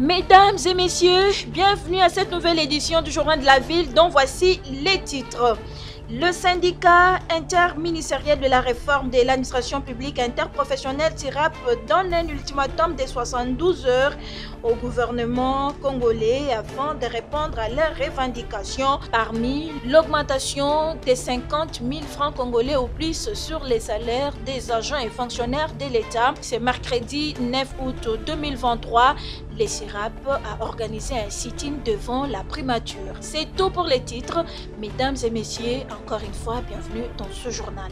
Mesdames et messieurs, bienvenue à cette nouvelle édition du Journal de la Ville dont voici les titres. Le syndicat interministériel de la réforme de l'administration publique interprofessionnelle SIRAP donne un ultimatum de 72 heures au gouvernement congolais afin de répondre à leurs revendications, parmi l'augmentation de 50 000 francs congolais au plus sur les salaires des agents et fonctionnaires de l'État. Ce mercredi 9 août 2023, le SIRAP a organisé un sit-in devant la primature. C'est tout pour les titres. Mesdames et messieurs, encore une fois, bienvenue dans ce journal.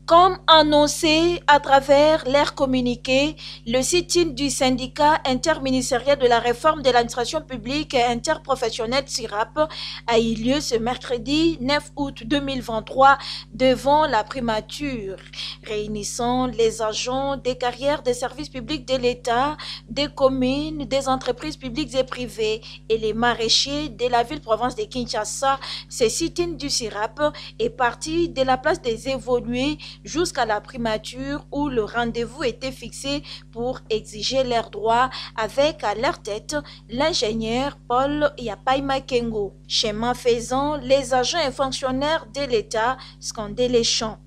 Comme annoncé à travers l'air communiqué, le sit-in du syndicat interministériel de la réforme de l'administration publique interprofessionnelle SIRAP a eu lieu ce mercredi 9 août 2023 devant la primature, réunissant les agents des carrières des services publics de l'État, des communes, des entreprises publiques et privées et les maraîchers de la ville-province de Kinshasa. Ce sit-in du SIRAP est parti de la place des évolués jusqu'à la primature où le rendez-vous était fixé pour exiger leurs droits avec à leur tête l'ingénieur Paul Yapaima Kengo. Chemin faisant, les agents et fonctionnaires de l'État scandaient les chants.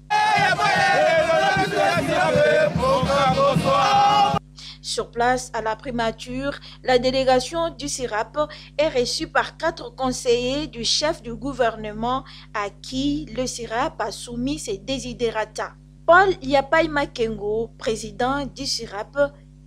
Sur place à la primature, la délégation du SIRAP est reçue par 4 conseillers du chef du gouvernement à qui le SIRAP a soumis ses desiderata. Paul Yapaima Kengo, président du SIRAP,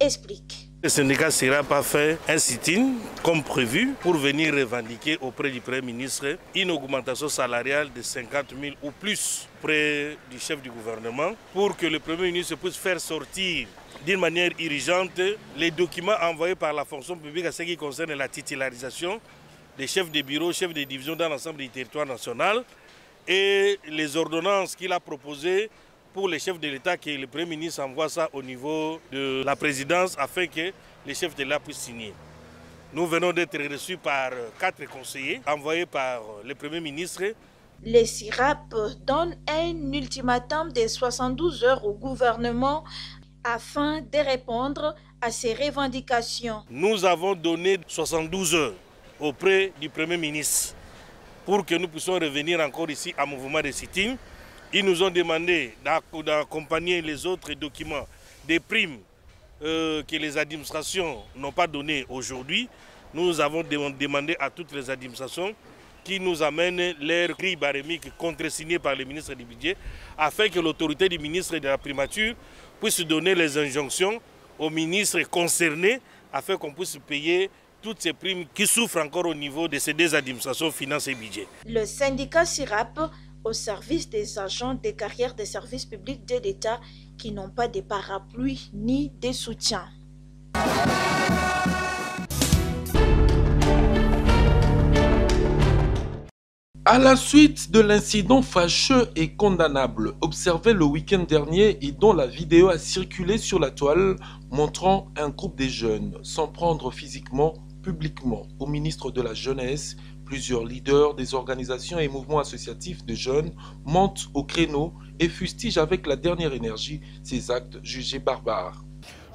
explique. Le syndicat SIRAP a fait un sit-in comme prévu pour venir revendiquer auprès du Premier ministre une augmentation salariale de 50 000 ou plus auprès du chef du gouvernement pour que le Premier ministre puisse faire sortir d'une manière urgente les documents envoyés par la fonction publique à ce qui concerne la titularisation des chefs de bureau, chefs de division dans l'ensemble du territoire national et les ordonnances qu'il a proposées pour les chefs de l'État, que le Premier ministre envoie ça au niveau de la présidence afin que les chefs de l'État puissent signer. Nous venons d'être reçus par 4 conseillers envoyés par le Premier ministre. Le SIRAP donne un ultimatum de 72 heures au gouvernement afin de répondre à ces revendications. Nous avons donné 72 heures auprès du Premier ministre pour que nous puissions revenir encore ici à mouvement de sit-in. Ils nous ont demandé d'accompagner les autres documents, des primes que les administrations n'ont pas données aujourd'hui. Nous avons demandé à toutes les administrations qui nous amènent leurs grilles barémiques contresignées par le ministre du Budget afin que l'autorité du ministre de la primature puisse donner les injonctions aux ministres concernés afin qu'on puisse payer toutes ces primes qui souffrent encore au niveau de ces deux administrations, finances et budget. Le syndicat SIRAP au service des agents des carrières des services publics de l'État qui n'ont pas de parapluie ni de soutien. À la suite de l'incident fâcheux et condamnable observé le week-end dernier et dont la vidéo a circulé sur la toile montrant un groupe de jeunes s'en prendre physiquement, publiquement au ministre de la Jeunesse, plusieurs leaders des organisations et mouvements associatifs de jeunes montent au créneau et fustigent avec la dernière énergie ces actes jugés barbares.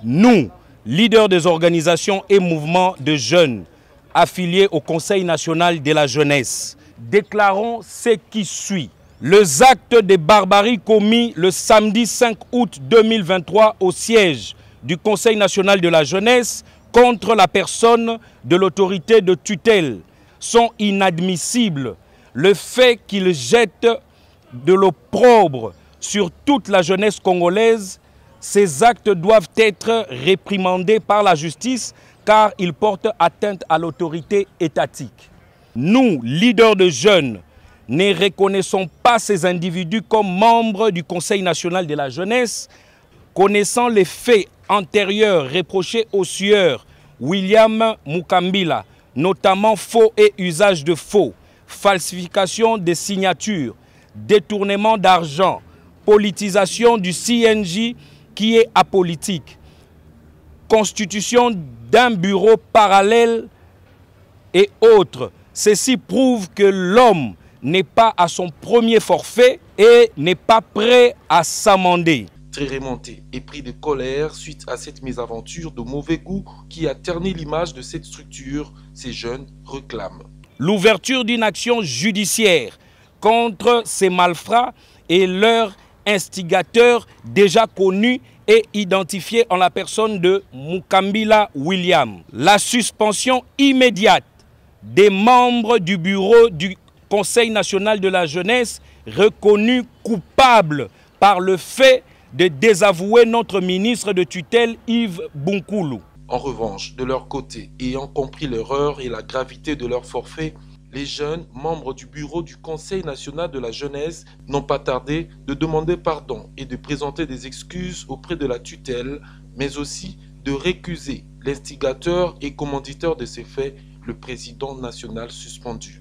Nous, leaders des organisations et mouvements de jeunes affiliés au Conseil national de la jeunesse, déclarons ce qui suit. Les actes de barbarie commis le samedi 5 août 2023 au siège du Conseil national de la jeunesse contre la personne de l'autorité de tutelle sont inadmissibles. Le fait qu'ils jettent de l'opprobre sur toute la jeunesse congolaise, ces actes doivent être réprimandés par la justice car ils portent atteinte à l'autorité étatique. Nous, leaders de jeunes, ne reconnaissons pas ces individus comme membres du Conseil national de la jeunesse, connaissant les faits antérieurs reprochés au sieur William Mukambila, notamment faux et usage de faux, falsification des signatures, détournement d'argent, politisation du CNJ qui est apolitique, constitution d'un bureau parallèle et autres. Ceci prouve que l'homme n'est pas à son premier forfait et n'est pas prêt à s'amender. très remonté et pris de colère suite à cette mésaventure de mauvais goût qui a terni l'image de cette structure. Ces jeunes réclament l'ouverture d'une action judiciaire contre ces malfrats et leurs instigateurs déjà connus et identifiés en la personne de Mukambila William. La suspension immédiate des membres du bureau du Conseil national de la jeunesse reconnus coupables par le fait de désavouer notre ministre de tutelle Yves Bunkoulou. En revanche, de leur côté, ayant compris l'erreur et la gravité de leur forfait, les jeunes membres du bureau du Conseil national de la jeunesse n'ont pas tardé de demander pardon et de présenter des excuses auprès de la tutelle, mais aussi de récuser l'instigateur et commanditeur de ces faits, le président national suspendu.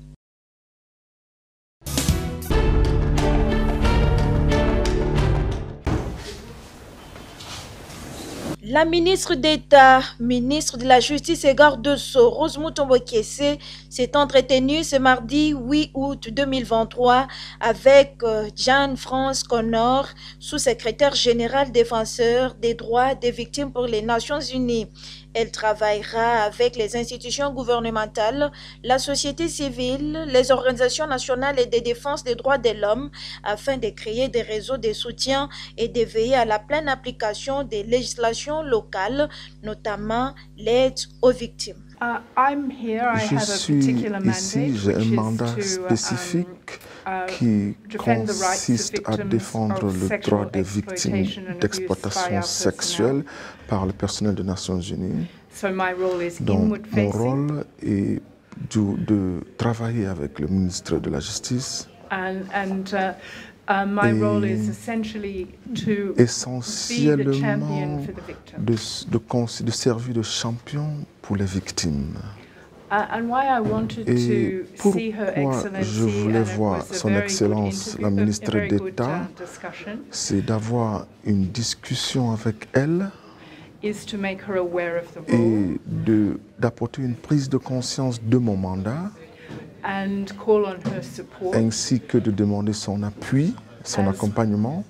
La ministre d'État, ministre de la Justice et garde de Sceaux, Rose Mutombo Kiese, s'est entretenue ce mardi 8 août 2023 avec Jeanne-France Connor, sous-secrétaire général défenseur des droits des victimes pour les Nations Unies. Elle travaillera avec les institutions gouvernementales, la société civile, les organisations nationales et de défense des droits de l'homme afin de créer des réseaux de soutien et de veiller à la pleine application des législations locales, notamment l'aide aux victimes. Je suis ici, j'ai un mandat spécifique qui consiste à défendre le droit des victimes d'exploitation sexuelle par le personnel des Nations Unies. Donc, mon rôle est de travailler avec le ministre de la Justice. Essentiellement de servir de champion pour les victimes. Et pourquoi je voulais voir son Excellence, la ministre d'État, c'est d'avoir une discussion avec elle et d'apporter une prise de conscience de mon mandat, ainsi que de demander son appui, son accompagnement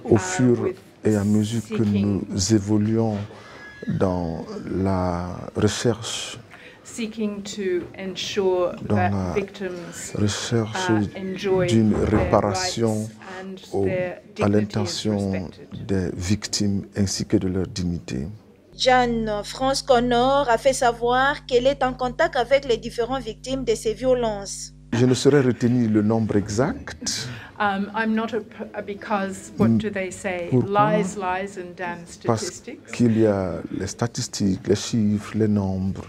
au fur et à mesure que nous évoluons dans la recherche d'une réparation à l'intention des victimes ainsi que de leur dignité. Jeanne-France Connor a fait savoir qu'elle est en contact avec les différentes victimes de ces violences. Je ne saurais retenir le nombre exact. Parce qu'il y a les statistiques, les chiffres, les nombres.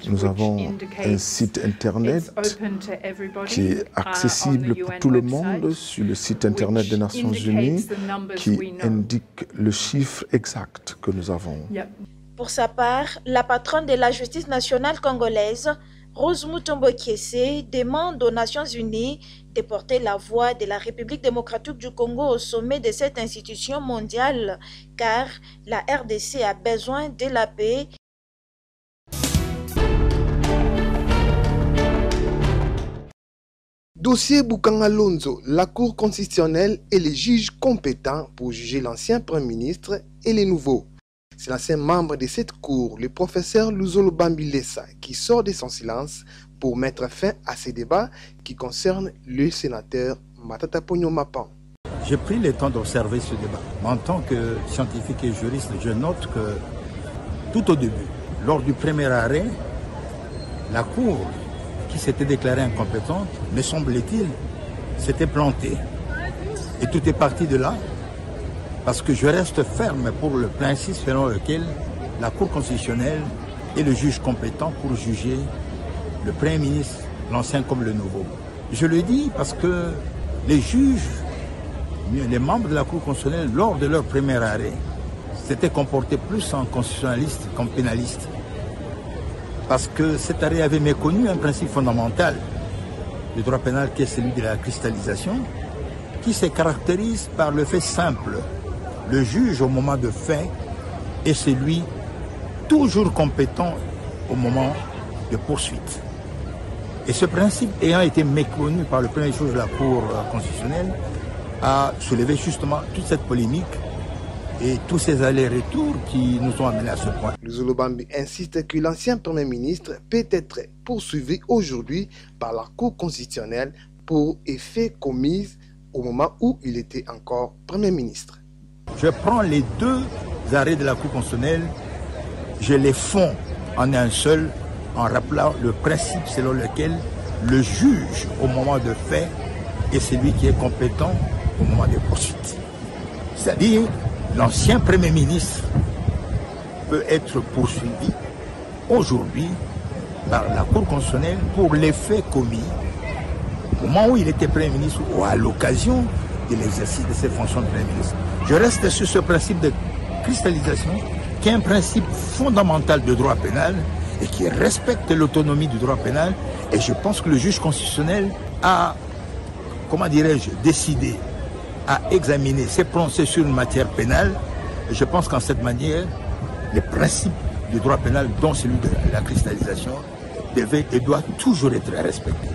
Nous avons un site internet qui est accessible pour tout le monde sur le site internet des Nations Unies qui indique le chiffre exact que nous avons. Pour sa part, la patronne de la justice nationale congolaise, Rose Mutombo Kiese, demande aux Nations Unies de porter la voix de la République démocratique du Congo au sommet de cette institution mondiale, car la RDC a besoin de la paix. Dossier Bukanga Lonzo, la Cour constitutionnelle et les juges compétents pour juger l'ancien Premier ministre et les nouveaux. C'est l'ancien membre de cette cour, le professeur Luzolo Bambilesa, qui sort de son silence pour mettre fin à ces débats qui concernent le sénateur Matata Ponyo Mapan. J'ai pris le temps d'observer ce débat. En tant que scientifique et juriste, je note que tout au début, lors du premier arrêt, la Cour qui s'était déclarée incompétente, me semble-t-il, s'était plantée. Et tout est parti de là. Parce que je reste ferme pour le principe selon lequel la Cour constitutionnelle est le juge compétent pour juger le Premier ministre, l'ancien comme le nouveau. Je le dis parce que les juges, les membres de la Cour constitutionnelle, lors de leur premier arrêt, s'étaient comportés plus en constitutionnalistes qu'en pénalistes. Parce que cet arrêt avait méconnu un principe fondamental du droit pénal qui est celui de la cristallisation, qui se caractérise par le fait simple. Le juge au moment de fait est celui toujours compétent au moment de poursuite. Et ce principe ayant été méconnu par le premier juge de la Cour constitutionnelle, a soulevé justement toute cette polémique et tous ces allers-retours qui nous ont amenés à ce point. Luzolo Bambi insiste que l'ancien Premier ministre peut être poursuivi aujourd'hui par la Cour constitutionnelle pour effets commis au moment où il était encore Premier ministre. Je prends les deux arrêts de la Cour constitutionnelle, je les fonds en un seul, en rappelant le principe selon lequel le juge au moment de fait est celui qui est compétent au moment des poursuites. C'est-à-dire, l'ancien Premier ministre peut être poursuivi aujourd'hui par la Cour constitutionnelle pour les faits commis au moment où il était Premier ministre ou à l'occasion de l'exercice de ses fonctions de Premier ministre. Je reste sur ce principe de cristallisation qui est un principe fondamental de droit pénal et qui respecte l'autonomie du droit pénal. Et je pense que le juge constitutionnel a, comment dirais-je, décidé à examiner, s'est prononcé sur une matière pénale. Et je pense qu'en cette manière, les principes du droit pénal, dont celui de la cristallisation, devait et doit toujours être respectés.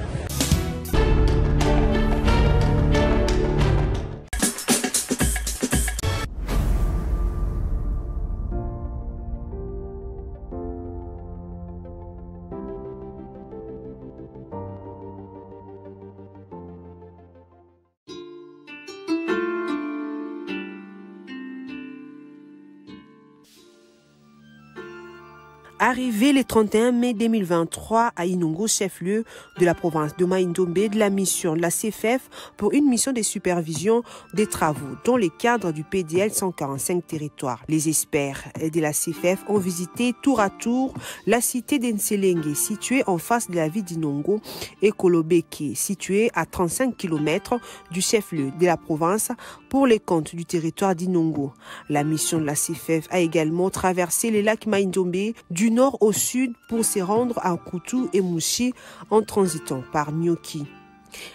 Arrivé le 31 mai 2023 à Inongo, chef-lieu de la province de Mai-Ndombe, de la mission de la CFF pour une mission de supervision des travaux dans le cadre du PDL 145 territoires. Les experts de la CFF ont visité tour à tour la cité d'Enselengue, située en face de la ville d'Inongo, et Kolobeke, située à 35 km du chef-lieu de la province pour les comptes du territoire d'Inongo. La mission de la CFF a également traversé les lacs Mai-Ndombe du nord au sud pour se rendre à Koutou et Mouchi en transitant par Nyoki.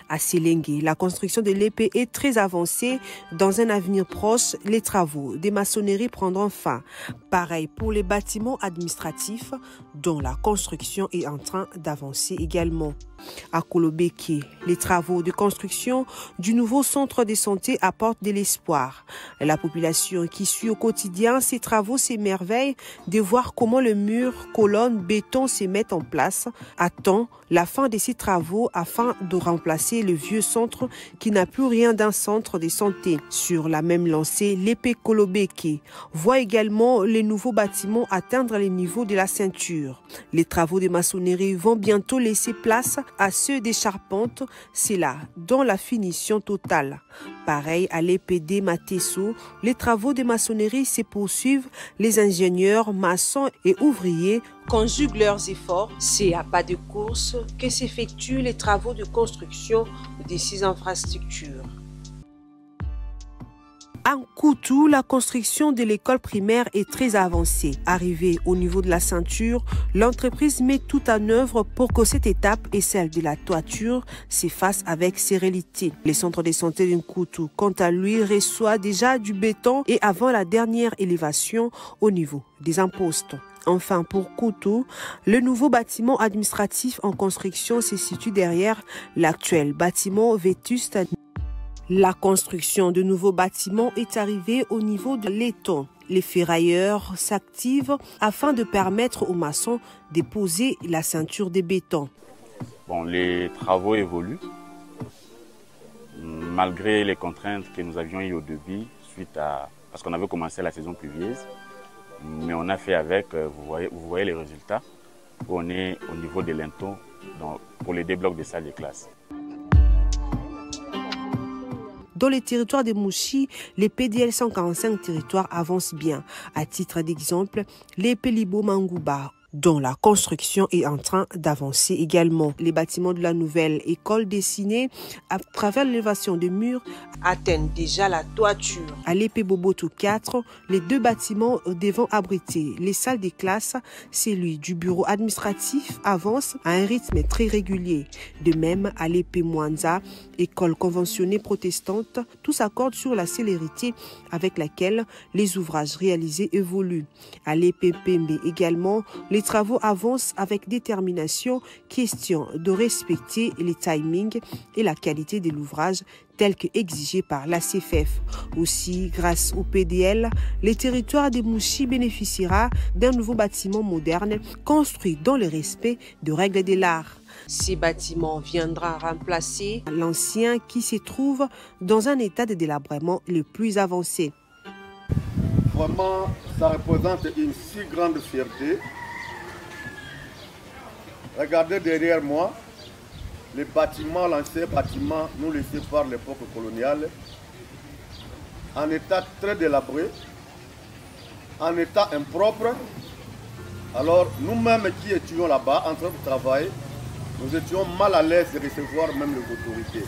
À Selengue, la construction de l'épée est très avancée. Dans un avenir proche, les travaux des maçonneries prendront fin. Pareil pour les bâtiments administratifs dont la construction est en train d'avancer également. À Kolobeke, les travaux de construction du nouveau centre de santé apportent de l'espoir. La population qui suit au quotidien ces travaux s'émerveille de voir comment le mur, colonnes, béton se mettent en place. Attend la fin de ces travaux afin de remplacer le vieux centre qui n'a plus rien d'un centre de santé. Sur la même lancée, l'épée Kolobeke voit également les nouveaux bâtiments atteindre les niveaux de la ceinture. Les travaux de maçonnerie vont bientôt laisser place à ceux des charpentes, c'est là, dans la finition totale. Pareil à l'EPD Matesso, les travaux de maçonnerie se poursuivent. Les ingénieurs, maçons et ouvriers conjuguent leurs efforts. C'est à pas de course que s'effectuent les travaux de construction de ces infrastructures. À Koutou, la construction de l'école primaire est très avancée. Arrivée au niveau de la ceinture, l'entreprise met tout en œuvre pour que cette étape et celle de la toiture s'effacent avec sérénité. Le centre de santé de Koutou, quant à lui, reçoit déjà du béton et avant la dernière élévation au niveau des impostes. Enfin, pour Koutou, le nouveau bâtiment administratif en construction se situe derrière l'actuel bâtiment vétuste. La construction de nouveaux bâtiments est arrivée au niveau de l'étang. Les ferrailleurs s'activent afin de permettre aux maçons de poser la ceinture de béton. Bon, les travaux évoluent malgré les contraintes que nous avions eues au début parce qu'on avait commencé la saison pluvieuse. Mais on a fait avec, vous voyez les résultats. On est au niveau de l'enton pour les déblocs des salles de classe. Dans les territoires de Mouchi, les PDL 145 territoires avancent bien. À titre d'exemple, les Pélibo Mangouba, dont la construction est en train d'avancer également. Les bâtiments de la nouvelle école dessinée à travers l'élévation des murs atteignent déjà la toiture. À l'épée Boboto 4, les deux bâtiments devant abriter les salles des classes, celui du bureau administratif avance à un rythme très régulier. De même, à l'épée Mwanza, école conventionnée protestante, tous s'accordent sur la célérité avec laquelle les ouvrages réalisés évoluent. À l'épée Pembe également, les travaux avancent avec détermination, question de respecter les timings et la qualité de l'ouvrage tel que exigé par la CFF. Aussi, grâce au PDL, le territoire de Mouchi bénéficiera d'un nouveau bâtiment moderne construit dans le respect de règles de l'art. Ce bâtiment viendra remplacer l'ancien qui se trouve dans un état de délabrement le plus avancé. Vraiment, ça représente une si grande fierté. Regardez derrière moi, les bâtiments, l'ancien bâtiment nous laissé par l'époque coloniale, en état très délabré, en état impropre. Alors nous-mêmes qui étions là-bas en train de travailler, nous étions mal à l'aise de recevoir même les autorités.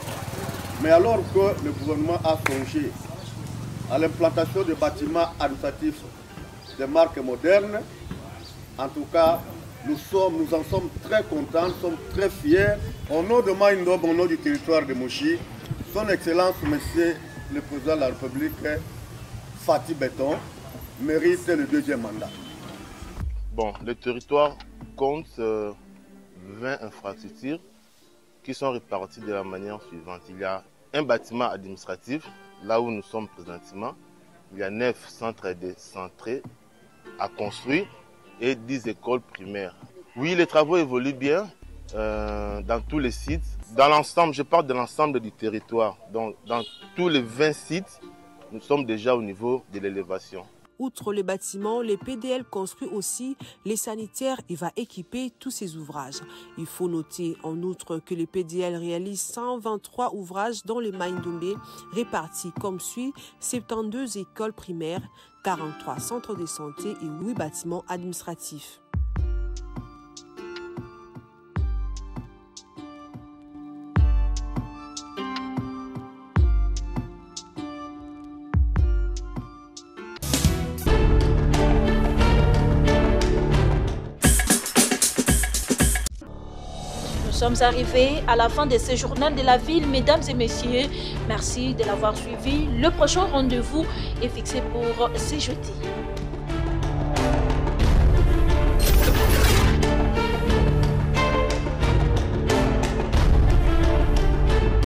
Mais alors que le gouvernement a songé à l'implantation de bâtiments administratifs de marques modernes, en tout cas, nous en sommes très contents, nous sommes très fiers. Au nom de Maïndombe, au nom du territoire de Mouchi, son Excellence, Monsieur le Président de la République, Fatih Béton, mérite le 2e mandat. Bon, le territoire compte 20 infrastructures qui sont réparties de la manière suivante. Il y a un bâtiment administratif, là où nous sommes présentement. Il y a 9 centres décentrés à construire et 10 écoles primaires. Oui, les travaux évoluent bien dans tous les sites. Dans l'ensemble, je parle de l'ensemble du territoire. Donc, dans tous les 20 sites, nous sommes déjà au niveau de l'élévation. Outre les bâtiments, le PDL construit aussi les sanitaires et va équiper tous ces ouvrages. Il faut noter en outre que le PDL réalise 123 ouvrages dans le Maïndombe, répartis comme suit 72 écoles primaires, 43 centres de santé et 8 bâtiments administratifs. Nous sommes arrivés à la fin de ce journal de la ville, mesdames et messieurs. Merci de l'avoir suivi. Le prochain rendez-vous est fixé pour ce jeudi.